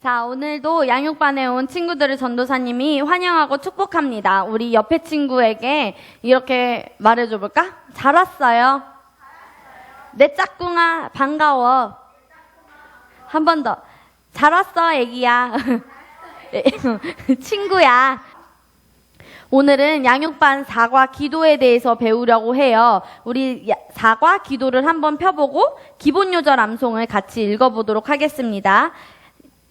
자, 오늘도 양육반에 온 친구들을 전도사님이 환영하고 축복합니다. 우리 옆에 친구에게 이렇게 말해줘 볼까? 잘 왔어요. 내 짝꿍아, 반가워. 한 번 더. 잘 왔어, 애기야. 친구야. 오늘은 양육반 사과 기도에 대해서 배우려고 해요. 우리 사과 기도를 한번 펴보고 기본 요절 암송을 같이 읽어보도록 하겠습니다.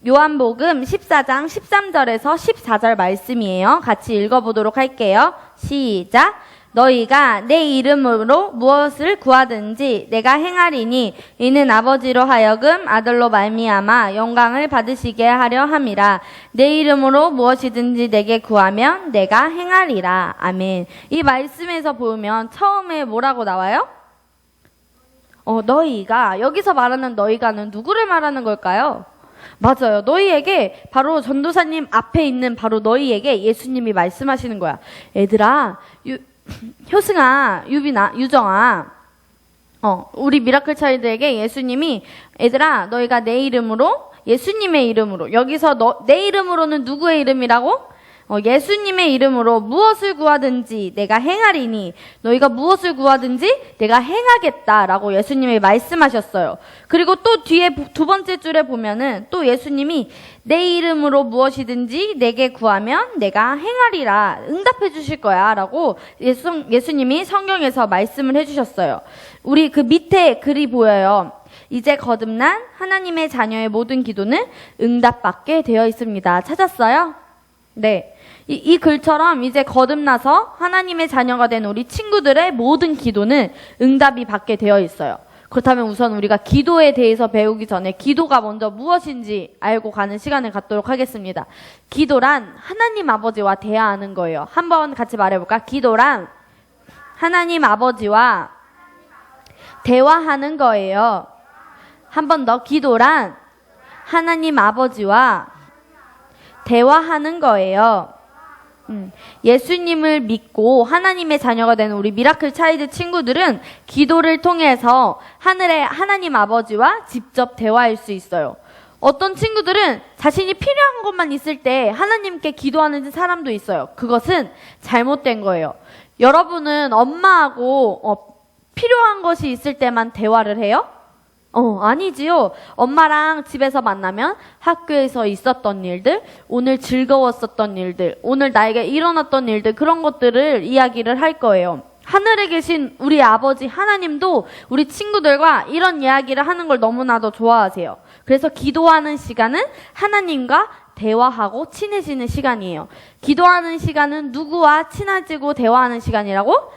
요한복음 14장 13절에서 14절 말씀이에요. 같이 읽어보도록 할게요. 시작. 너희가 내 이름으로 무엇을 구하든지 내가 행하리니 이는 아버지로 하여금 아들로 말미암아 영광을 받으시게 하려 함이라. 내 이름으로 무엇이든지 내게 구하면 내가 행하리라. 아멘. 이 말씀에서 보면 처음에 뭐라고 나와요? 너희가. 여기서 말하는 너희가는 누구를 말하는 걸까요? 맞아요. 너희에게, 바로 전도사님 앞에 있는 바로 너희에게 예수님이 말씀하시는 거야. 얘들아, 효승아, 유빈아, 유정아, 우리 미라클 차일드에게 예수님이, 얘들아, 너희가 내 이름으로, 예수님의 이름으로, 여기서 내 이름으로는 누구의 이름이라고? 예수님의 이름으로 무엇을 구하든지 내가 행하리니, 너희가 무엇을 구하든지 내가 행하겠다라고 예수님이 말씀하셨어요. 그리고 또 뒤에 두 번째 줄에 보면은 또 예수님이 내 이름으로 무엇이든지 내게 구하면 내가 행하리라, 응답해 주실 거야 라고 예수님이 성경에서 말씀을 해주셨어요. 우리 그 밑에 글이 보여요. 이제 거듭난 하나님의 자녀의 모든 기도는 응답받게 되어 있습니다. 찾았어요? 네. 이 글처럼 이제 거듭나서 하나님의 자녀가 된 우리 친구들의 모든 기도는 응답이 받게 되어 있어요. 그렇다면 우선 우리가 기도에 대해서 배우기 전에 기도가 먼저 무엇인지 알고 가는 시간을 갖도록 하겠습니다. 기도란 하나님 아버지와 대화하는 거예요. 한번 같이 말해볼까? 기도란 하나님 아버지와 대화하는 거예요. 한 번 더. 기도란 하나님 아버지와 대화하는 거예요. 예수님을 믿고 하나님의 자녀가 되는 우리 미라클 차일드 친구들은 기도를 통해서 하늘의 하나님 아버지와 직접 대화할 수 있어요. 어떤 친구들은 자신이 필요한 것만 있을 때 하나님께 기도하는 사람도 있어요. 그것은 잘못된 거예요. 여러분은 엄마하고 필요한 것이 있을 때만 대화를 해요? 아니지요. 엄마랑 집에서 만나면 학교에서 있었던 일들, 오늘 즐거웠었던 일들, 오늘 나에게 일어났던 일들, 그런 것들을 이야기를 할 거예요. 하늘에 계신 우리 아버지 하나님도 우리 친구들과 이런 이야기를 하는 걸 너무나도 좋아하세요. 그래서 기도하는 시간은 하나님과 대화하고 친해지는 시간이에요. 기도하는 시간은 누구와 친해지고 대화하는 시간이라고?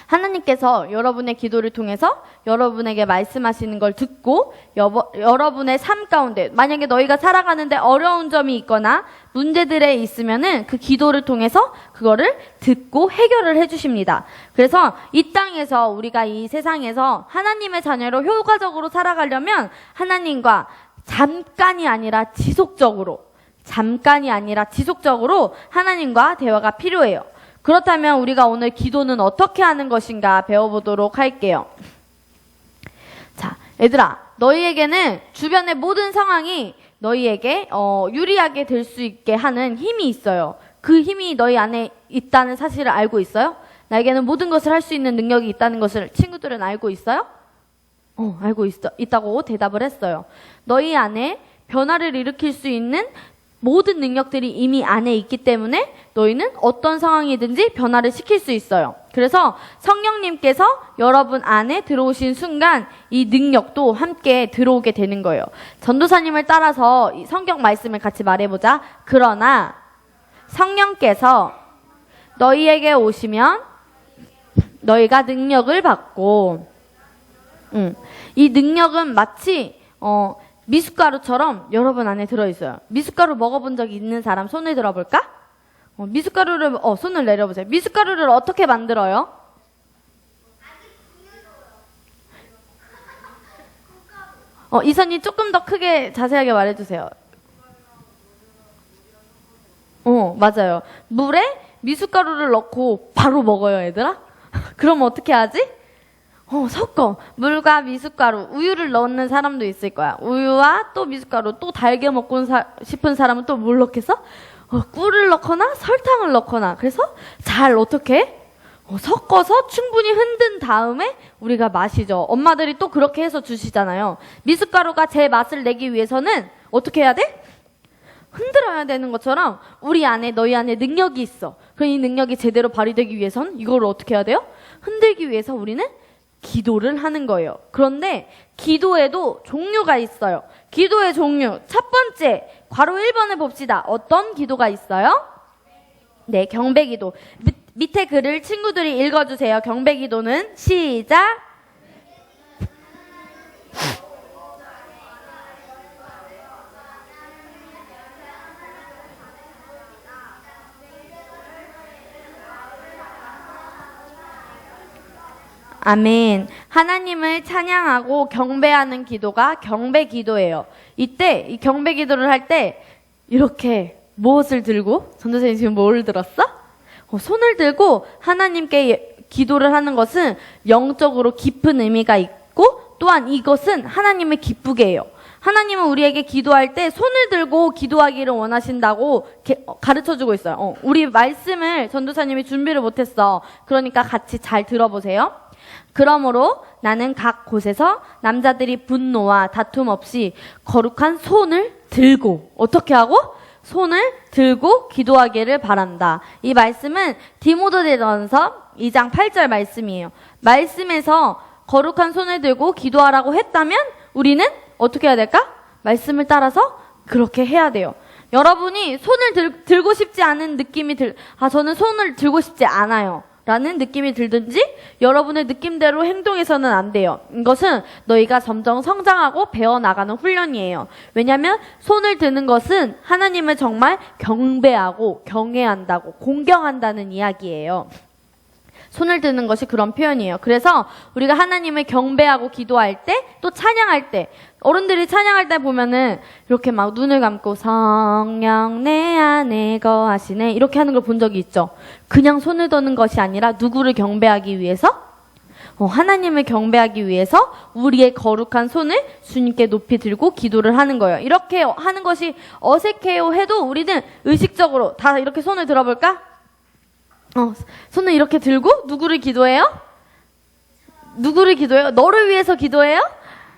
하나님께서 여러분의 기도를 통해서 여러분에게 말씀하시는 걸 듣고 여러분의 삶 가운데 만약에 너희가 살아가는데 어려운 점이 있거나 문제들에 있으면은 그 기도를 통해서 그거를 듣고 해결을 해주십니다. 그래서 이 땅에서 우리가 이 세상에서 하나님의 자녀로 효과적으로 살아가려면 하나님과 잠깐이 아니라 지속적으로 하나님과 대화가 필요해요. 그렇다면 우리가 오늘 기도는 어떻게 하는 것인가 배워보도록 할게요. 자, 얘들아, 너희에게는 주변의 모든 상황이 너희에게 유리하게 될 수 있게 하는 힘이 있어요. 그 힘이 너희 안에 있다는 사실을 알고 있어요? 나에게는 모든 것을 할 수 있는 능력이 있다는 것을 친구들은 알고 있어요? 알고 있다고 대답을 했어요. 너희 안에 변화를 일으킬 수 있는 모든 능력들이 이미 안에 있기 때문에 너희는 어떤 상황이든지 변화를 시킬 수 있어요. 그래서 성령님께서 여러분 안에 들어오신 순간 이 능력도 함께 들어오게 되는 거예요. 전도사님을 따라서 이 성경 말씀을 같이 말해보자. 그러나 성령께서 너희에게 오시면 너희가 능력을 받고, 이 능력은 마치 미숫가루처럼 여러분 안에 들어있어요. 미숫가루 먹어본 적 있는 사람 손을 들어볼까? 미숫가루를 손을 내려보세요. 미숫가루를 어떻게 만들어요? 이선이 조금 더 크게 자세하게 말해주세요. 맞아요. 물에 미숫가루를 넣고 바로 먹어요, 얘들아? 그럼 어떻게 하지? 섞어. 물과 미숫가루, 우유를 넣는 사람도 있을 거야. 우유와 또 미숫가루, 또 달게 먹고 싶은 사람은 또 뭘 넣겠어? 꿀을 넣거나 설탕을 넣거나. 그래서 잘 어떻게? 섞어서 충분히 흔든 다음에 우리가 마시죠. 엄마들이 또 그렇게 해서 주시잖아요. 미숫가루가 제 맛을 내기 위해서는 어떻게 해야 돼? 흔들어야 되는 것처럼 우리 안에, 너희 안에 능력이 있어. 그럼 이 능력이 제대로 발휘되기 위해서는 이걸 어떻게 해야 돼요? 흔들기 위해서 우리는 기도를 하는 거예요. 그런데 기도에도 종류가 있어요. 기도의 종류. 첫 번째, 괄호 1번을 봅시다. 어떤 기도가 있어요? 네, 경배기도. 밑에 글을 친구들이 읽어주세요. 경배기도는 시작. 아멘. 하나님을 찬양하고 경배하는 기도가 경배 기도예요. 이때 이 경배 기도를 할 때 이렇게 무엇을 들고? 전도사님 지금 뭘 들었어? 손을 들고 하나님께 기도를 하는 것은 영적으로 깊은 의미가 있고 또한 이것은 하나님을 기쁘게 해요. 하나님은 우리에게 기도할 때 손을 들고 기도하기를 원하신다고 가르쳐주고 있어요. 우리 말씀을 전도사님이 준비를 못했어. 그러니까 같이 잘 들어보세요. 그러므로 나는 각 곳에서 남자들이 분노와 다툼 없이 거룩한 손을 들고 어떻게 하고? 손을 들고 기도하기를 바란다. 이 말씀은 디모데전서 2장 8절 말씀이에요. 말씀에서 거룩한 손을 들고 기도하라고 했다면 우리는 어떻게 해야 될까? 말씀을 따라서 그렇게 해야 돼요. 여러분이 손을 들고 싶지 않은 느낌이 저는 손을 들고 싶지 않아요. 라는 느낌이 들든지 여러분의 느낌대로 행동해서는 안 돼요. 이것은 너희가 점점 성장하고 배워나가는 훈련이에요. 왜냐하면 손을 드는 것은 하나님을 정말 경배하고 경외한다고 공경한다는 이야기예요. 손을 드는 것이 그런 표현이에요. 그래서 우리가 하나님을 경배하고 기도할 때 또 찬양할 때 어른들이 찬양할 때 보면은 이렇게 막 눈을 감고 성령 내 안에 거하시네 이렇게 하는 걸 본 적이 있죠. 그냥 손을 드는 것이 아니라 누구를 경배하기 위해서? 하나님을 경배하기 위해서 우리의 거룩한 손을 주님께 높이 들고 기도를 하는 거예요. 이렇게 하는 것이 어색해요 해도 우리는 의식적으로 다 이렇게 손을 들어볼까? 손을 이렇게 들고 누구를 기도해요? 누구를 기도해요? 너를 위해서 기도해요?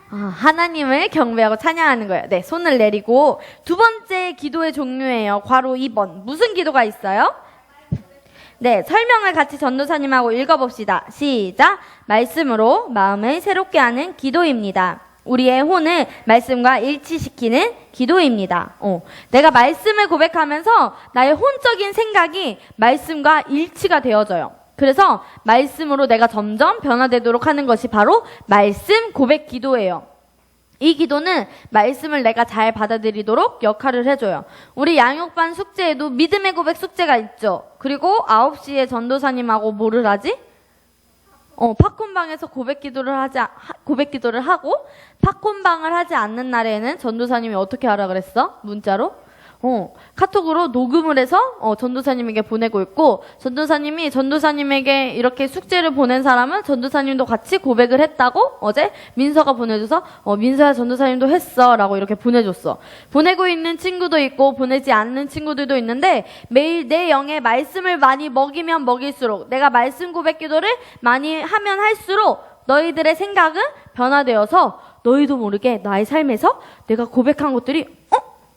하나님을 경배하고 찬양하는 거예요. 네, 손을 내리고 두 번째 기도의 종류예요. 괄호 2번. 무슨 기도가 있어요? 네, 설명을 같이 전도사님하고 읽어봅시다. 시작. 말씀으로 마음을 새롭게 하는 기도입니다. 우리의 혼을 말씀과 일치시키는 기도입니다. 내가 말씀을 고백하면서 나의 혼적인 생각이 말씀과 일치가 되어져요. 그래서 말씀으로 내가 점점 변화되도록 하는 것이 바로 말씀 고백 기도예요. 이 기도는 말씀을 내가 잘 받아들이도록 역할을 해줘요. 우리 양육반 숙제에도 믿음의 고백 숙제가 있죠. 그리고 9시에 전도사님하고 뭐를 하지? 팝콘방에서 고백 기도를 하고 팝콘방을 하지 않는 날에는 전도사님이 어떻게 하라 그랬어? 문자로? 카톡으로 녹음을 해서 전도사님에게 보내고 있고 전도사님이 전도사님에게 이렇게 숙제를 보낸 사람은 전도사님도 같이 고백을 했다고 어제 민서가 보내줘서 민서야 전도사님도 했어 라고 이렇게 보내줬어. 보내고 있는 친구도 있고 보내지 않는 친구들도 있는데 매일 내 영에 말씀을 많이 먹이면 먹일수록 내가 말씀 고백 기도를 많이 하면 할수록 너희들의 생각은 변화되어서 너희도 모르게 나의 삶에서 내가 고백한 것들이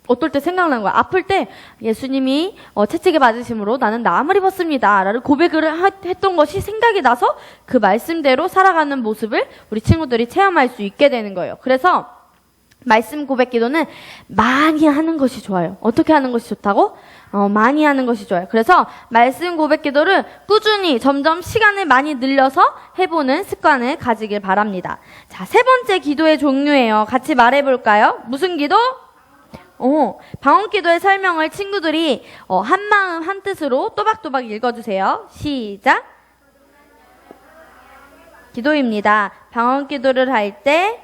어떨 때 생각나는 거야. 아플 때 예수님이 채찍에 맞으심으로 나는 나음을 입었습니다 라는 고백을 했던 것이 생각이 나서 그 말씀대로 살아가는 모습을 우리 친구들이 체험할 수 있게 되는 거예요. 그래서 말씀 고백 기도는 많이 하는 것이 좋아요. 어떻게 하는 것이 좋다고? 많이 하는 것이 좋아요. 그래서 말씀 고백 기도를 꾸준히 점점 시간을 많이 늘려서 해보는 습관을 가지길 바랍니다. 자, 세 번째 기도의 종류예요. 같이 말해볼까요? 무슨 기도? 방언 기도의 설명을 친구들이 한마음 한뜻으로 또박또박 읽어주세요. 시작. 기도입니다. 방언 기도를 할 때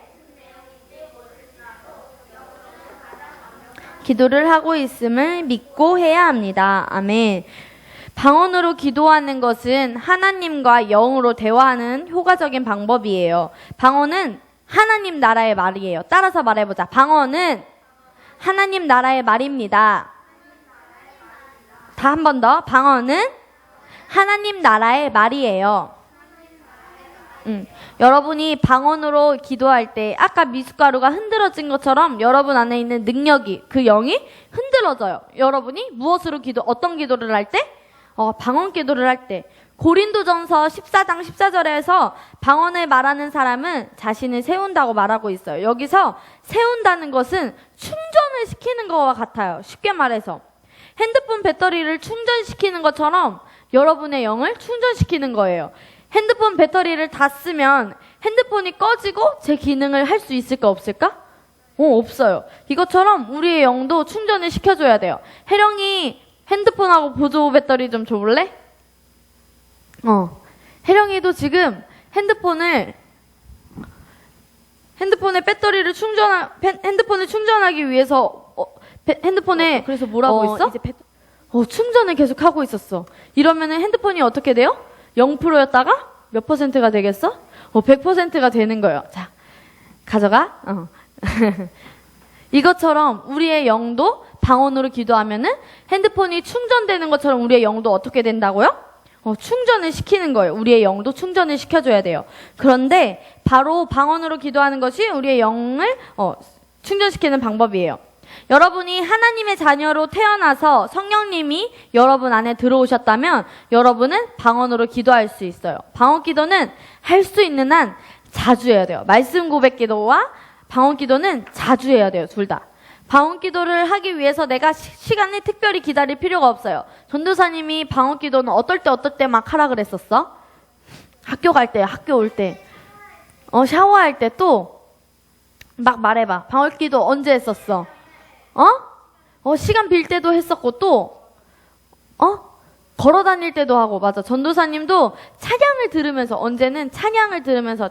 기도를 하고 있음을 믿고 해야 합니다. 아멘. 방언으로 기도하는 것은 하나님과 영으로 대화하는 효과적인 방법이에요. 방언은 하나님 나라의 말이에요. 따라서 말해보자. 방언은 하나님 나라의 말입니다. 다 한 번 더. 방언은 하나님 나라의 말이에요. 여러분이 방언으로 기도할 때 아까 미숫가루가 흔들어진 것처럼 여러분 안에 있는 능력이, 그 영이 흔들어져요. 여러분이 무엇으로 어떤 기도를 할 때? 방언 기도를 할 때. 고린도전서 14장 14절에서 방언을 말하는 사람은 자신을 세운다고 말하고 있어요. 여기서 세운다는 것은 충전을 시키는 것과 같아요. 쉽게 말해서 핸드폰 배터리를 충전시키는 것처럼 여러분의 영을 충전시키는 거예요. 핸드폰 배터리를 다 쓰면 핸드폰이 꺼지고 제 기능을 할 수 있을까 없을까? 없어요. 이것처럼 우리의 영도 충전을 시켜줘야 돼요. 혜령이 핸드폰하고 보조 배터리 좀 줘볼래? 혜령이도 지금 핸드폰에 배터리를 핸드폰을 충전하기 위해서 핸드폰에 그래서 뭘 하고 있어? 이제 충전을 계속 하고 있었어. 이러면은 핸드폰이 어떻게 돼요? 0%였다가 몇 %가 되겠어? 100%가 되는 거예요. 자, 가져가. 이것처럼 우리의 영도 방언으로 기도하면은 핸드폰이 충전되는 것처럼 우리의 영도 어떻게 된다고요? 충전을 시키는 거예요. 우리의 영도 충전을 시켜줘야 돼요. 그런데 바로 방언으로 기도하는 것이 우리의 영을 충전시키는 방법이에요. 여러분이 하나님의 자녀로 태어나서 성령님이 여러분 안에 들어오셨다면 여러분은 방언으로 기도할 수 있어요. 방언 기도는 할 수 있는 한 자주 해야 돼요. 말씀 고백 기도와 방언 기도는 자주 해야 돼요. 둘 다. 방언 기도를 하기 위해서 내가 시간을 특별히 기다릴 필요가 없어요. 전도사님이 방언 기도는 어떨 때 막 하라 그랬었어? 학교 갈 때, 학교 올 때, 샤워할 때 또 막 말해봐. 방언 기도 언제 했었어? 시간 빌 때도 했었고 또 걸어 다닐 때도 하고. 맞아. 전도사님도 찬양을 들으면서, 언제는 찬양을 들으면서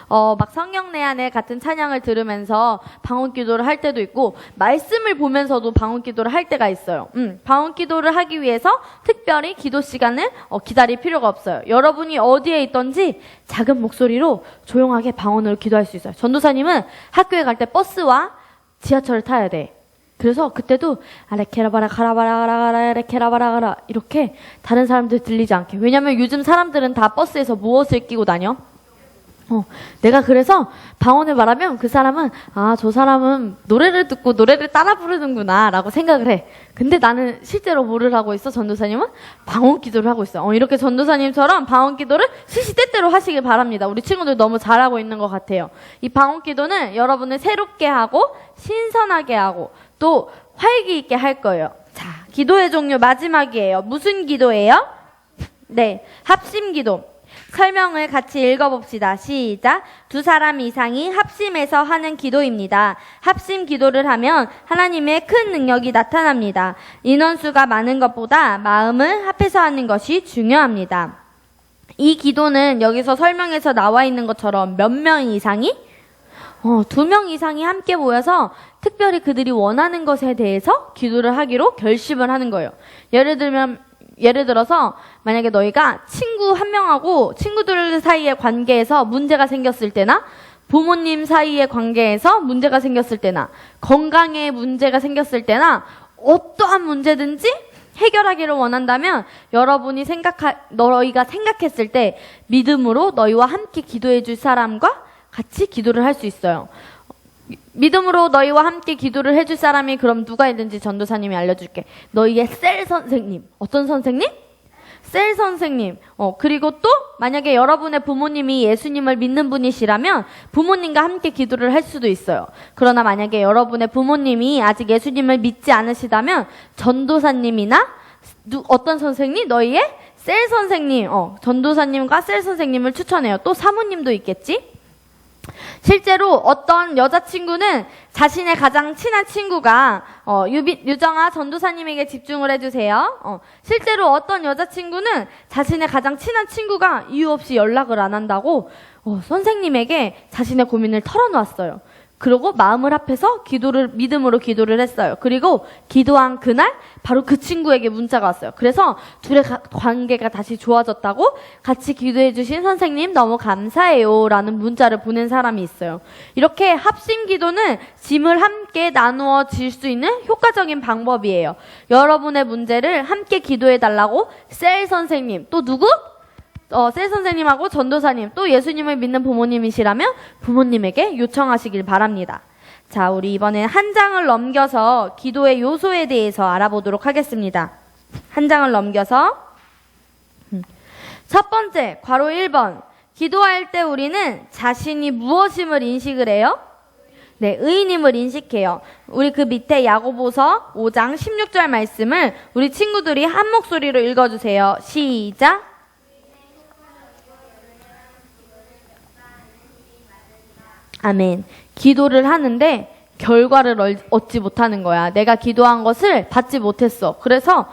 막 성령 내 안에 같은 찬양을 들으면서 방언 기도를 할 때도 있고, 말씀을 보면서도 방언 기도를 할 때가 있어요. 방언 기도를 하기 위해서 특별히 기도 시간을 기다릴 필요가 없어요. 여러분이 어디에 있든지 작은 목소리로 조용하게 방언으로 기도할 수 있어요. 전도사님은 학교에 갈 때 버스와 지하철을 타야 돼. 그래서 그때도 아레케라바라 가라바라 아레케라바라 가라 이렇게 다른 사람들 들리지 않게. 왜냐면 요즘 사람들은 다 버스에서 무엇을 끼고 다녀? 내가 그래서 방언을 말하면 그 사람은 저 사람은 노래를 듣고 노래를 따라 부르는구나 라고 생각을 해. 근데 나는 실제로 뭐를 하고 있어? 전도사님은 방언 기도를 하고 있어. 이렇게 전도사님처럼 방언 기도를 시시때때로 하시길 바랍니다. 우리 친구들 너무 잘하고 있는 것 같아요. 이 방언 기도는 여러분을 새롭게 하고 신선하게 하고 또 활기 있게 할 거예요. 자, 기도의 종류 마지막이에요. 무슨 기도예요? 네, 합심 기도. 설명을 같이 읽어봅시다. 시작. 2사람 이상이 합심해서 하는 기도입니다. 합심 기도를 하면 하나님의 큰 능력이 나타납니다. 인원수가 많은 것보다 마음을 합해서 하는 것이 중요합니다. 이 기도는 여기서 설명에서 나와 있는 것처럼 몇 명 이상이? 2명 이상이 함께 모여서 특별히 그들이 원하는 것에 대해서 기도를 하기로 결심을 하는 거예요. 예를 들어서 만약에 너희가 친구 한 명하고 친구들 사이의 관계에서 문제가 생겼을 때나 부모님 사이의 관계에서 문제가 생겼을 때나 건강에 문제가 생겼을 때나 어떠한 문제든지 해결하기를 원한다면 너희가 생각했을 때 믿음으로 너희와 함께 기도해 줄 사람과 같이 기도를 할 수 있어요. 믿음으로 너희와 함께 기도를 해줄 사람이 그럼 누가 있는지 전도사님이 알려줄게. 너희의 셀 선생님. 어떤 선생님? 셀 선생님. 그리고 또 만약에 여러분의 부모님이 예수님을 믿는 분이시라면 부모님과 함께 기도를 할 수도 있어요. 그러나 만약에 여러분의 부모님이 아직 예수님을 믿지 않으시다면 전도사님이나 어떤 선생님? 너희의 셀 선생님. 전도사님과 셀 선생님을 추천해요. 또 사모님도 있겠지? 실제로 어떤 여자친구는 자신의 가장 친한 친구가 유정아 전도사님에게 집중을 해주세요. 실제로 어떤 여자친구는 자신의 가장 친한 친구가 이유 없이 연락을 안 한다고 선생님에게 자신의 고민을 털어놓았어요. 그러고 마음을 합해서 믿음으로 기도를 했어요. 그리고 기도한 그날 바로 그 친구에게 문자가 왔어요. 그래서 둘의 관계가 다시 좋아졌다고, 같이 기도해 주신 선생님 너무 감사해요 라는 문자를 보낸 사람이 있어요. 이렇게 합심 기도는 짐을 함께 나누어 질 수 있는 효과적인 방법이에요. 여러분의 문제를 함께 기도해 달라고 셀 선생님, 또 누구? 셀 선생님하고 전도사님, 또 예수님을 믿는 부모님이시라면 부모님에게 요청하시길 바랍니다. 자, 우리 이번엔 한 장을 넘겨서 기도의 요소에 대해서 알아보도록 하겠습니다. 한 장을 넘겨서 첫 번째, 괄호 1번. 기도할 때 우리는 자신이 무엇임을 인식을 해요? 네, 의인임을 인식해요. 우리 그 밑에 야고보서 5장 16절 말씀을 우리 친구들이 한 목소리로 읽어주세요. 시작. 아멘. 기도를 하는데 결과를 얻지 못하는 거야. 내가 기도한 것을 받지 못했어. 그래서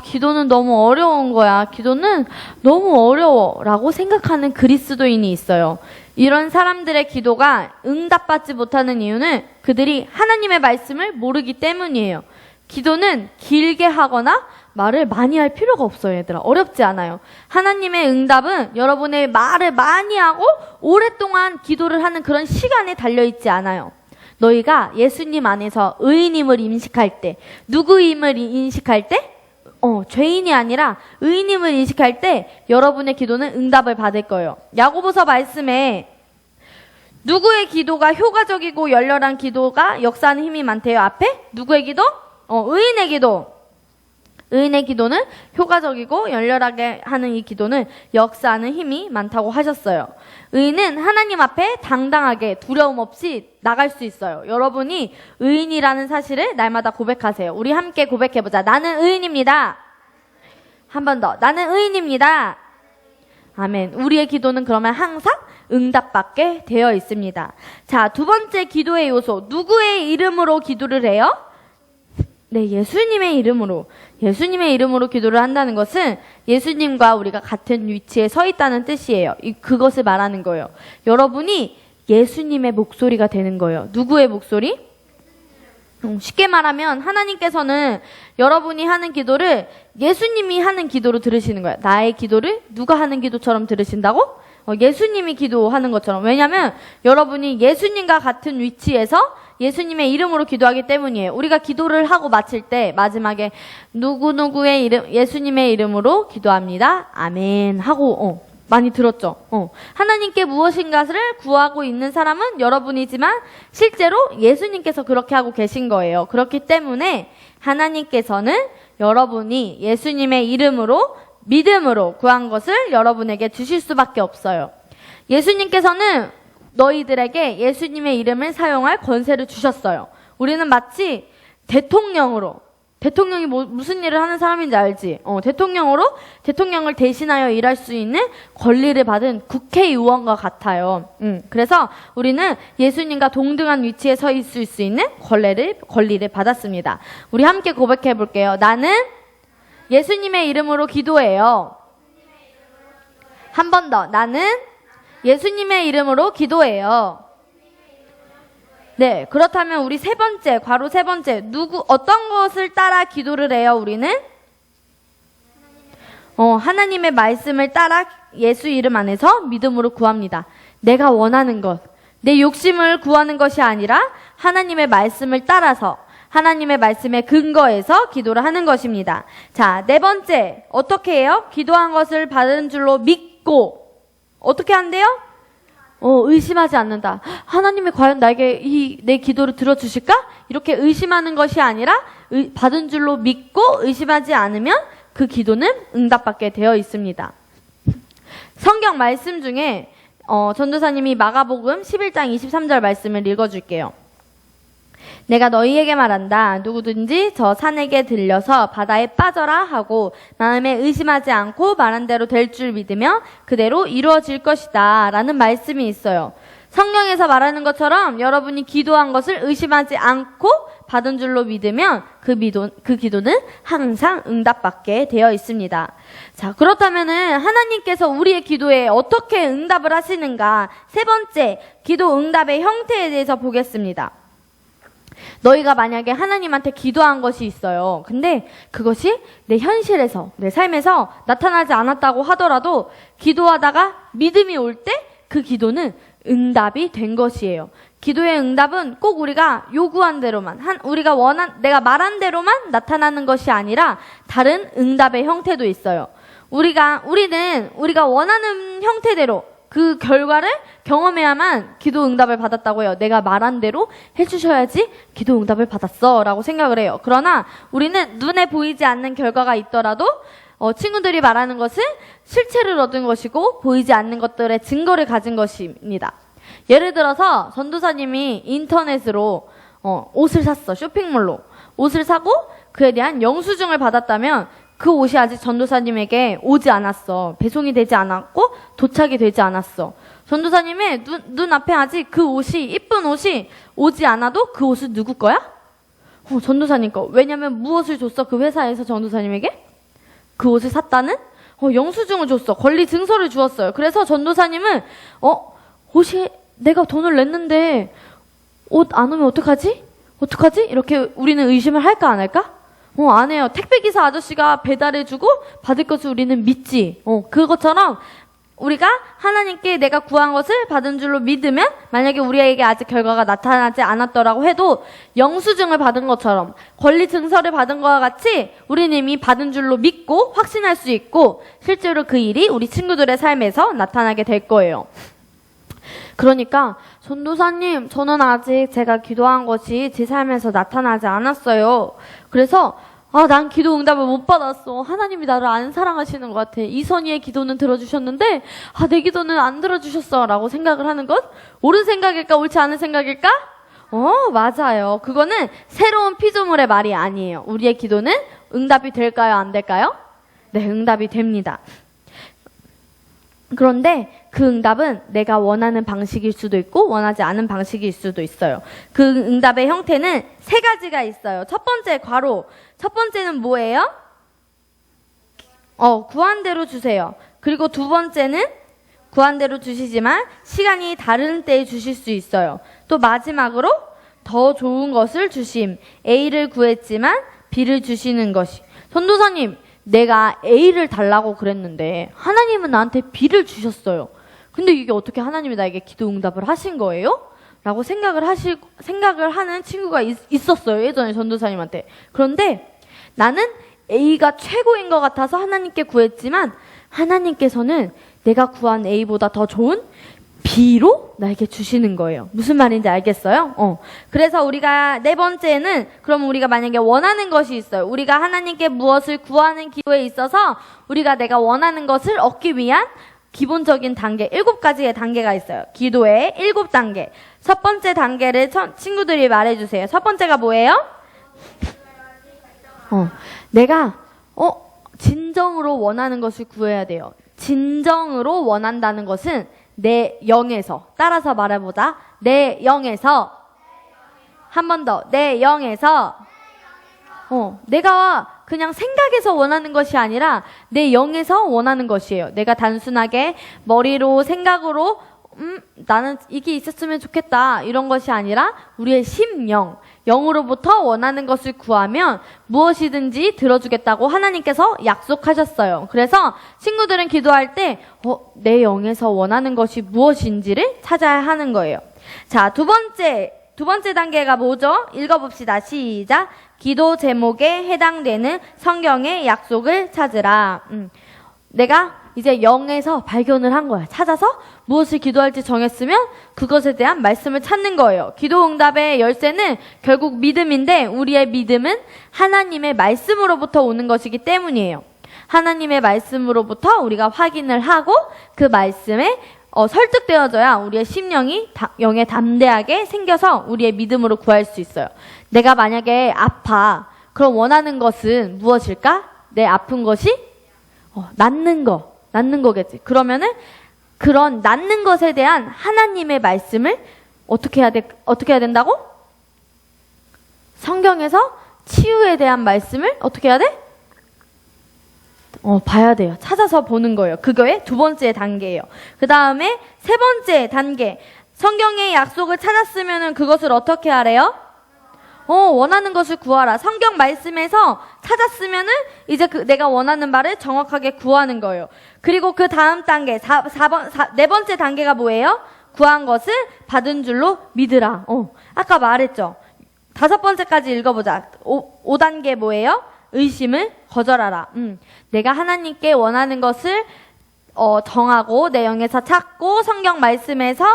기도는 너무 어려운 거야. 기도는 너무 어려워 라고 생각하는 그리스도인이 있어요. 이런 사람들의 기도가 응답받지 못하는 이유는 그들이 하나님의 말씀을 모르기 때문이에요. 기도는 길게 하거나 말을 많이 할 필요가 없어요, 얘들아. 어렵지 않아요. 하나님의 응답은 여러분의 말을 많이 하고 오랫동안 기도를 하는 그런 시간에 달려있지 않아요. 너희가 예수님 안에서 의인임을 인식할 때, 누구임을 인식할 때? 죄인이 아니라 의인임을 인식할 때 여러분의 기도는 응답을 받을 거예요. 야고보서 말씀에 누구의 기도가 효과적이고 열렬한 기도가 역사하는 힘이 많대요. 앞에? 누구의 기도? 의인의 기도. 의인의 기도는 효과적이고 열렬하게 하는 이 기도는 역사하는 힘이 많다고 하셨어요. 의인은 하나님 앞에 당당하게 두려움 없이 나갈 수 있어요. 여러분이 의인이라는 사실을 날마다 고백하세요. 우리 함께 고백해보자. 나는 의인입니다. 한 번 더. 나는 의인입니다. 아멘. 우리의 기도는 그러면 항상 응답받게 되어 있습니다. 자, 두 번째 기도의 요소. 누구의 이름으로 기도를 해요? 네, 예수님의 이름으로. 예수님의 이름으로 기도를 한다는 것은 예수님과 우리가 같은 위치에 서 있다는 뜻이에요. 그것을 말하는 거예요. 여러분이 예수님의 목소리가 되는 거예요. 누구의 목소리? 쉽게 말하면 하나님께서는 여러분이 하는 기도를 예수님이 하는 기도로 들으시는 거예요. 나의 기도를 누가 하는 기도처럼 들으신다고? 예수님이 기도하는 것처럼. 왜냐하면 여러분이 예수님과 같은 위치에서 예수님의 이름으로 기도하기 때문이에요. 우리가 기도를 하고 마칠 때 마지막에 누구누구의 이름, 예수님의 이름으로 기도합니다. 아멘 하고 많이 들었죠. 하나님께 무엇인가를 구하고 있는 사람은 여러분이지만 실제로 예수님께서 그렇게 하고 계신 거예요. 그렇기 때문에 하나님께서는 여러분이 예수님의 이름으로 믿음으로 구한 것을 여러분에게 주실 수밖에 없어요. 예수님께서는 너희들에게 예수님의 이름을 사용할 권세를 주셨어요. 우리는 마치 대통령이 무슨 일을 하는 사람인지 알지? 대통령을 대신하여 일할 수 있는 권리를 받은 국회의원과 같아요. 그래서 우리는 예수님과 동등한 위치에 서 있을 수 있는 권리를 받았습니다. 우리 함께 고백해 볼게요. 나는 예수님의 이름으로 기도해요. 한 번 더. 나는 예수님의 이름으로 기도해요. 네, 그렇다면 우리 세 번째, 괄호 세 번째, 어떤 것을 따라 기도를 해요, 우리는? 하나님의 말씀을 따라 예수 이름 안에서 믿음으로 구합니다. 내가 원하는 것, 내 욕심을 구하는 것이 아니라 하나님의 말씀을 따라서 하나님의 말씀에 근거해서 기도를 하는 것입니다. 자, 네 번째, 어떻게 해요? 기도한 것을 받은 줄로 믿고 어떻게 한대요? 의심하지 않는다. 하나님이 과연 나에게 내 기도를 들어주실까? 이렇게 의심하는 것이 아니라 받은 줄로 믿고 의심하지 않으면 그 기도는 응답받게 되어 있습니다. 성경 말씀 중에 전도사님이 마가복음 11장 23절 말씀을 읽어줄게요. 내가 너희에게 말한다. 누구든지 저 산에게 들려서 바다에 빠져라 하고 마음에 의심하지 않고 말한 대로 될 줄 믿으며 그대로 이루어질 것이다 라는 말씀이 있어요. 성경에서 말하는 것처럼 여러분이 기도한 것을 의심하지 않고 받은 줄로 믿으면 그 기도는 항상 응답받게 되어 있습니다. 자, 그렇다면은 하나님께서 우리의 기도에 어떻게 응답을 하시는가? 세 번째, 기도 응답의 형태에 대해서 보겠습니다. 너희가 만약에 하나님한테 기도한 것이 있어요. 근데 그것이 내 현실에서, 내 삶에서 나타나지 않았다고 하더라도 기도하다가 믿음이 올 때 그 기도는 응답이 된 것이에요. 기도의 응답은 꼭 우리가 요구한 대로만, 내가 말한 대로만 나타나는 것이 아니라 다른 응답의 형태도 있어요. 우리는 우리가 원하는 형태대로 그 결과를 경험해야만 기도 응답을 받았다고 해요. 내가 말한 대로 해주셔야지 기도 응답을 받았어 라고 생각을 해요. 그러나 우리는 눈에 보이지 않는 결과가 있더라도 친구들이 말하는 것은 실체를 얻은 것이고 보이지 않는 것들의 증거를 가진 것입니다. 예를 들어서 전도사님이 인터넷으로 옷을 샀어. 쇼핑몰로 옷을 사고 그에 대한 영수증을 받았다면 그 옷이 아직 전도사님에게 오지 않았어. 배송이 되지 않았고 도착이 되지 않았어. 전도사님의 눈앞에 아직 그 옷이, 이쁜 옷이 오지 않아도 그 옷은 누구 거야? 전도사님 거. 왜냐면 무엇을 줬어? 그 회사에서 전도사님에게? 그 옷을 샀다는? 영수증을 줬어. 권리 증서를 주었어요. 그래서 전도사님은 옷이 내가 돈을 냈는데 옷 안 오면 어떡하지? 이렇게 우리는 의심을 할까 안 할까? 안 해요. 택배기사 아저씨가 배달해주고 받을 것을 우리는 믿지. 그것처럼 우리가 하나님께 내가 구한 것을 받은 줄로 믿으면 만약에 우리에게 아직 결과가 나타나지 않았더라고 해도 영수증을 받은 것처럼 권리 증서를 받은 것과 같이 우리는 이미 받은 줄로 믿고 확신할 수 있고 실제로 그 일이 우리 친구들의 삶에서 나타나게 될 거예요. 그러니까 전도사님, 저는 아직 제가 기도한 것이 제 삶에서 나타나지 않았어요. 그래서 난 기도 응답을 못 받았어. 하나님이 나를 안 사랑하시는 것 같아. 이선희의 기도는 들어주셨는데 내 기도는 안 들어주셨어 라고 생각을 하는 것? 옳은 생각일까 옳지 않은 생각일까? 맞아요. 그거는 새로운 피조물의 말이 아니에요. 우리의 기도는 응답이 될까요 안 될까요? 네, 응답이 됩니다. 그런데 그 응답은 내가 원하는 방식일 수도 있고 원하지 않은 방식일 수도 있어요. 그 응답의 형태는 세 가지가 있어요. 첫 번째 괄호. 첫 번째는 뭐예요? 구한 대로 주세요. 그리고 두 번째는 구한 대로 주시지만 시간이 다른 때에 주실 수 있어요. 또 마지막으로 더 좋은 것을 주심. A를 구했지만 B를 주시는 것이. 전도사님, 내가 A를 달라고 그랬는데 하나님은 나한테 B를 주셨어요. 근데 이게 어떻게 하나님이 나에게 기도 응답을 하신 거예요? 라고 생각을 하는 친구가 있었어요. 예전에 전도사님한테. 그런데 나는 A가 최고인 것 같아서 하나님께 구했지만 하나님께서는 내가 구한 A보다 더 좋은 B로 나에게 주시는 거예요. 무슨 말인지 알겠어요? 그래서 우리가 네 번째는 그럼 우리가 만약에 원하는 것이 있어요. 우리가 하나님께 무엇을 구하는 기도에 있어서 우리가 내가 원하는 것을 얻기 위한 기본적인 단계, 7가지의 단계가 있어요. 기도의 7단계. 첫 번째 단계를 친구들이 말해주세요. 첫 번째가 뭐예요? 내가 진정으로 원하는 것을 구해야 돼요. 진정으로 원한다는 것은 내 영에서, 따라서 말해보자. 내 영에서, 한 번 더, 내 영에서, 내가 그냥 생각에서 원하는 것이 아니라 내 영에서 원하는 것이에요. 내가 단순하게 머리로, 생각으로, 나는 이게 있었으면 좋겠다, 이런 것이 아니라 우리의 심령, 영으로부터 원하는 것을 구하면 무엇이든지 들어주겠다고 하나님께서 약속하셨어요. 그래서 친구들은 기도할 때 내 영에서 원하는 것이 무엇인지를 찾아야 하는 거예요. 자, 두 번째 단계가 뭐죠? 읽어봅시다. 시작. 기도 제목에 해당되는 성경의 약속을 찾으라. 내가 이제 영에서 발견을 한 거야. 찾아서 무엇을 기도할지 정했으면 그것에 대한 말씀을 찾는 거예요. 기도 응답의 열쇠는 결국 믿음인데 우리의 믿음은 하나님의 말씀으로부터 오는 것이기 때문이에요. 하나님의 말씀으로부터 우리가 확인을 하고 그 말씀에 설득되어져야 우리의 심령이 영에 담대하게 생겨서 우리의 믿음으로 구할 수 있어요. 내가 만약에 아파. 그럼 원하는 것은 무엇일까? 내 아픈 것이 낫는 거겠지. 그러면은 그런 낫는 것에 대한 하나님의 말씀을 어떻게 해야 된다고? 성경에서 치유에 대한 말씀을 어떻게 해야 돼? 봐야 돼요. 찾아서 보는 거예요. 그거의 두 번째 단계예요. 그 다음에 세 번째 단계. 성경의 약속을 찾았으면 그것을 어떻게 하래요? 원하는 것을 구하라. 성경 말씀에서 찾았으면은 이제 내가 원하는 바를 정확하게 구하는 거예요. 그리고 그 다음 단계, 네 번째 단계가 뭐예요? 구한 것을 받은 줄로 믿으라. 아까 말했죠. 다섯 번째까지 읽어보자. 5단계 뭐예요? 의심을 거절하라. 내가 하나님께 원하는 것을 정하고 내 영에서 찾고 성경 말씀에서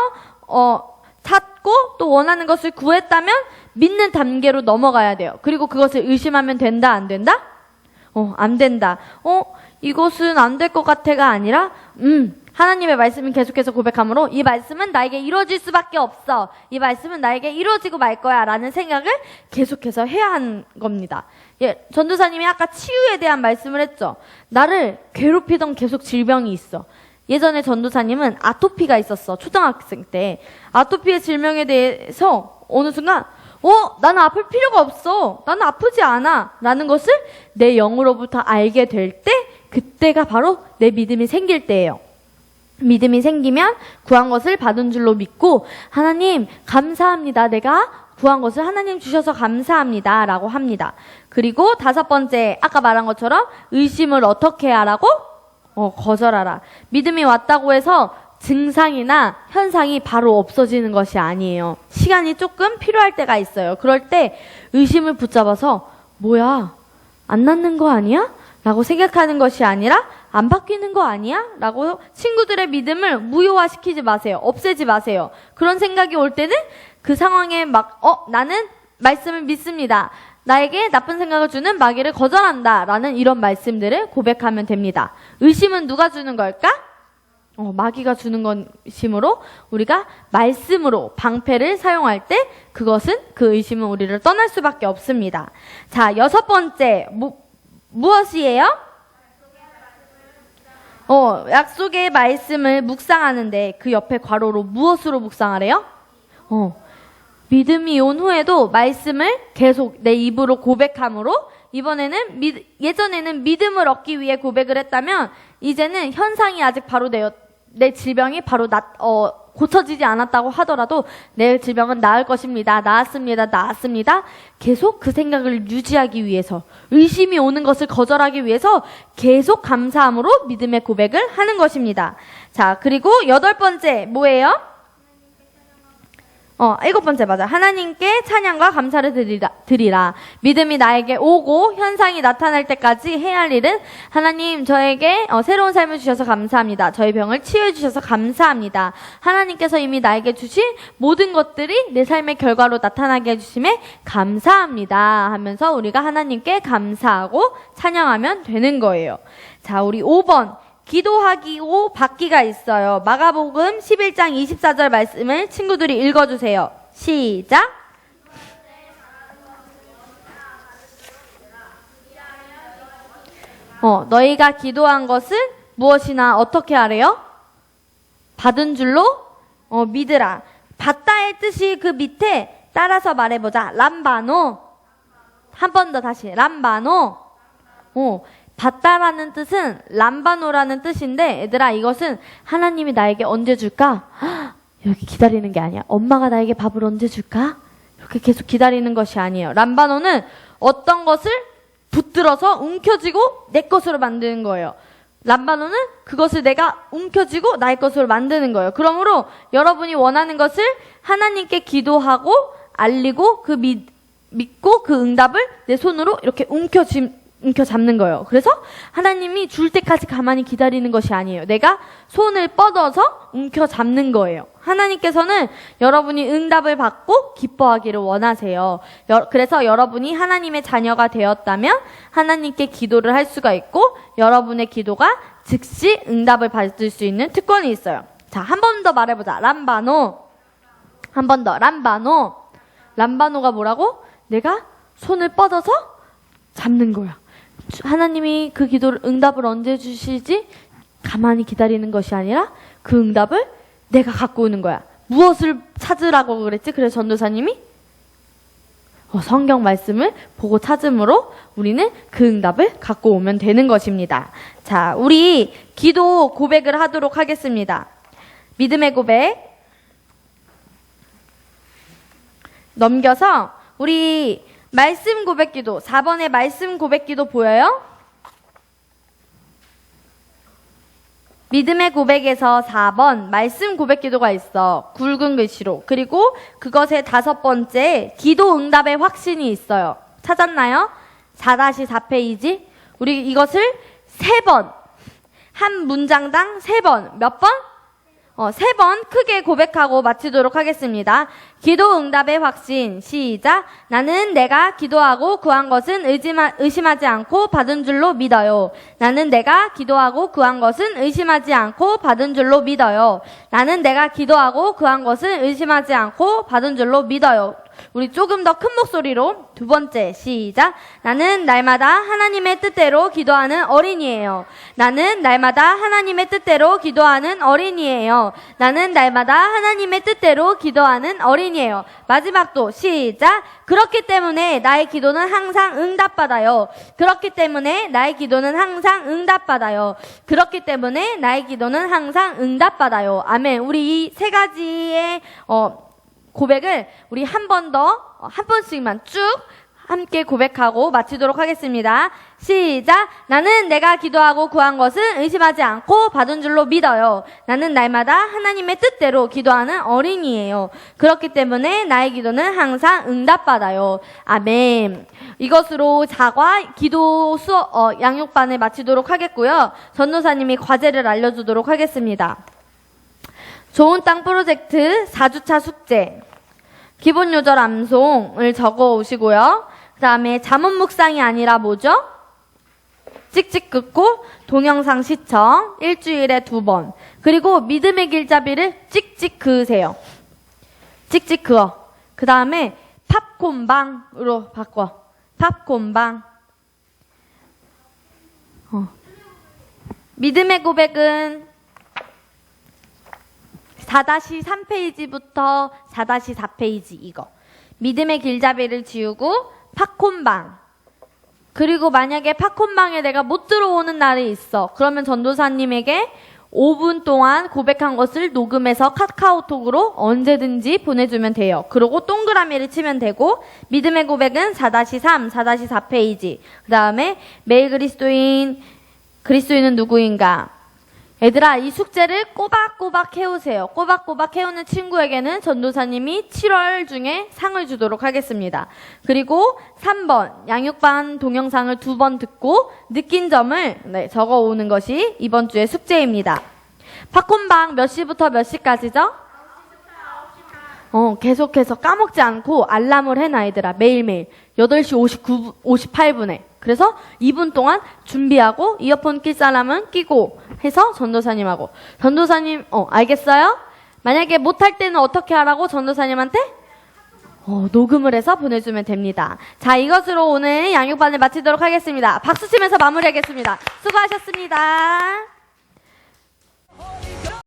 찾고 또 원하는 것을 구했다면 믿는 단계로 넘어가야 돼요. 그리고 그것을 의심하면 된다, 안 된다? 안 된다. 이것은 안 될 것 같아가 아니라 하나님의 말씀이 계속해서 고백함으로 이 말씀은 나에게 이루어질 수밖에 없어. 이 말씀은 나에게 이루어지고 말 거야 라는 생각을 계속해서 해야 하는 겁니다. 전도사님이 아까 치유에 대한 말씀을 했죠. 나를 괴롭히던 계속 질병이 있어. 예전에 전도사님은 아토피가 있었어. 초등학생 때. 아토피의 질병에 대해서 어느 순간 나는 아플 필요가 없어. 나는 아프지 않아. 라는 것을 내 영으로부터 알게 될 때 그때가 바로 내 믿음이 생길 때예요. 믿음이 생기면 구한 것을 받은 줄로 믿고 하나님 감사합니다. 내가 구한 것을 하나님 주셔서 감사합니다. 라고 합니다. 그리고 다섯 번째 아까 말한 것처럼 의심을 어떻게 하라고? 거절하라. 믿음이 왔다고 해서 증상이나 현상이 바로 없어지는 것이 아니에요. 시간이 조금 필요할 때가 있어요. 그럴 때 의심을 붙잡아서 뭐야? 안 낫는 거 아니야? 라고 생각하는 것이 아니라 안 바뀌는 거 아니야? 라고 친구들의 믿음을 무효화시키지 마세요. 없애지 마세요. 그런 생각이 올 때는 그 상황에 나는 말씀을 믿습니다. 나에게 나쁜 생각을 주는 마귀를 거절한다. 라는 이런 말씀들을 고백하면 됩니다. 의심은 누가 주는 걸까? 마귀가 주는 것이므로 우리가 말씀으로 방패를 사용할 때 그것은 그 의심은 우리를 떠날 수밖에 없습니다. 자, 여섯 번째 무엇이에요? 약속의 말씀을 묵상하는데 그 옆에 괄호로 무엇으로 묵상하래요? 믿음이 온 후에도 말씀을 계속 내 입으로 고백함으로 예전에는 믿음을 얻기 위해 고백을 했다면 이제는 현상이 아직 바로 내 질병이 바로 고쳐지지 않았다고 하더라도 내 질병은 나을 것입니다. 나았습니다. 계속 그 생각을 유지하기 위해서 의심이 오는 것을 거절하기 위해서 계속 감사함으로 믿음의 고백을 하는 것입니다. 자, 그리고 여덟 번째 뭐예요? 일곱 번째 맞아. 하나님께 찬양과 감사를 드리라. 믿음이 나에게 오고 현상이 나타날 때까지 해야 할 일은 하나님 저에게 새로운 삶을 주셔서 감사합니다. 저희 병을 치유해 주셔서 감사합니다. 하나님께서 이미 나에게 주신 모든 것들이 내 삶의 결과로 나타나게 해주심에 감사합니다 하면서 우리가 하나님께 감사하고 찬양하면 되는 거예요. 자, 우리 5번 기도하기고 받기가 있어요. 마가복음 11장 24절 말씀을 친구들이 읽어주세요. 시작. 너희가 기도한 것은 무엇이나 어떻게 하래요? 받은 줄로 믿으라. 받다의 뜻이 그 밑에 따라서 말해보자. 람바노. 한 번 더 다시. 람바노. 받다라는 뜻은 람바노라는 뜻인데 얘들아 이것은 하나님이 나에게 언제 줄까? 여기 기다리는 게 아니야. 엄마가 나에게 밥을 언제 줄까? 이렇게 계속 기다리는 것이 아니에요. 람바노는 어떤 것을 붙들어서 움켜쥐고 내 것으로 만드는 거예요. 람바노는 그것을 내가 움켜쥐고 나의 것으로 만드는 거예요. 그러므로 여러분이 원하는 것을 하나님께 기도하고 알리고 믿고 그 응답을 내 손으로 이렇게 움켜잡는 거예요. 그래서 하나님이 줄 때까지 가만히 기다리는 것이 아니에요. 내가 손을 뻗어서 움켜잡는 거예요. 하나님께서는 여러분이 응답을 받고 기뻐하기를 원하세요. 그래서 여러분이 하나님의 자녀가 되었다면 하나님께 기도를 할 수가 있고 여러분의 기도가 즉시 응답을 받을 수 있는 특권이 있어요. 자, 한 번 더 말해보자. 람바노. 한 번 더. 람바노. 람바노가 뭐라고? 내가 손을 뻗어서 잡는 거야. 하나님이 그 기도를 응답을 언제 주시지? 가만히 기다리는 것이 아니라 그 응답을 내가 갖고 오는 거야. 무엇을 찾으라고 그랬지? 그래서 전도사님이 성경 말씀을 보고 찾음으로 우리는 그 응답을 갖고 오면 되는 것입니다. 자, 우리 기도 고백을 하도록 하겠습니다. 믿음의 고백 넘겨서 우리 말씀 고백 기도 4번의 말씀 고백 기도 보여요? 믿음의 고백에서 4번 말씀 고백 기도가 있어. 굵은 글씨로. 그리고 그것의 5번째 기도 응답의 확신이 있어요. 찾았나요? 4-4페이지. 우리 이것을 3번. 한 문장당 3번. 몇 번? 3번 크게 고백하고 마치도록 하겠습니다. 기도 응답의 확신. 시작. 나는 내가 기도하고 구한 것은 의심하지 않고 받은 줄로 믿어요. 나는 내가 기도하고 구한 것은 의심하지 않고 받은 줄로 믿어요. 나는 내가 기도하고 구한 것은 의심하지 않고 받은 줄로 믿어요. 우리 조금 더 큰 목소리로 2번째 시작. 나는 날마다 하나님의 뜻대로 기도하는 어린이에요. 나는 날마다 하나님의 뜻대로 기도하는 어린이에요. 나는 날마다 하나님의 뜻대로 기도하는 어린이에요. 마지막도 시작. 그렇기 때문에 나의 기도는 항상 응답받아요. 그렇기 때문에 나의 기도는 항상 응답받아요. 그렇기 때문에 나의 기도는 항상 응답받아요. 아멘. 우리 이 3가지의 고백을 우리 한 번씩만 쭉 함께 고백하고 마치도록 하겠습니다. 시작. 나는 내가 기도하고 구한 것은 의심하지 않고 받은 줄로 믿어요. 나는 날마다 하나님의 뜻대로 기도하는 어린이에요. 그렇기 때문에 나의 기도는 항상 응답받아요. 아멘. 이것으로 자과 기도 수업 양육반을 마치도록 하겠고요. 전도사님이 과제를 알려주도록 하겠습니다. 좋은 땅 프로젝트 4주차 숙제. 기본 요절 암송을 적어 오시고요. 그 다음에 잠언 묵상이 아니라 뭐죠? 찍찍 긋고 동영상 시청 일주일에 2번. 그리고 믿음의 길잡이를 찍찍 그으세요. 찍찍 그어. 그 다음에 팝콘방으로 바꿔. 팝콘방. 믿음의 고백은 4-3페이지부터 4-4페이지 이거. 믿음의 길잡이를 지우고 팝콘방. 그리고 만약에 팝콘방에 내가 못 들어오는 날이 있어. 그러면 전도사님에게 5분 동안 고백한 것을 녹음해서 카카오톡으로 언제든지 보내주면 돼요. 그리고 동그라미를 치면 되고 믿음의 고백은 4-3, 4-4페이지. 그 다음에 매일 그리스도인은 누구인가? 얘들아, 이 숙제를 꼬박꼬박 해오세요. 꼬박꼬박 해오는 친구에게는 전도사님이 7월 중에 상을 주도록 하겠습니다. 그리고 3번, 양육반 동영상을 2번 듣고 느낀 점을 적어오는 것이 이번 주의 숙제입니다. 팝콘방 몇 시부터 몇 시까지죠? 계속해서 까먹지 않고 알람을 해놔, 얘들아. 매일매일. 8시 58분에. 그래서 2분 동안 준비하고 이어폰 낄 사람은 끼고 해서 전도사님하고. 전도사님, 알겠어요? 만약에 못할 때는 어떻게 하라고 전도사님한테? 녹음을 해서 보내주면 됩니다. 자, 이것으로 오늘 양육반을 마치도록 하겠습니다. 박수 치면서 마무리하겠습니다. 수고하셨습니다.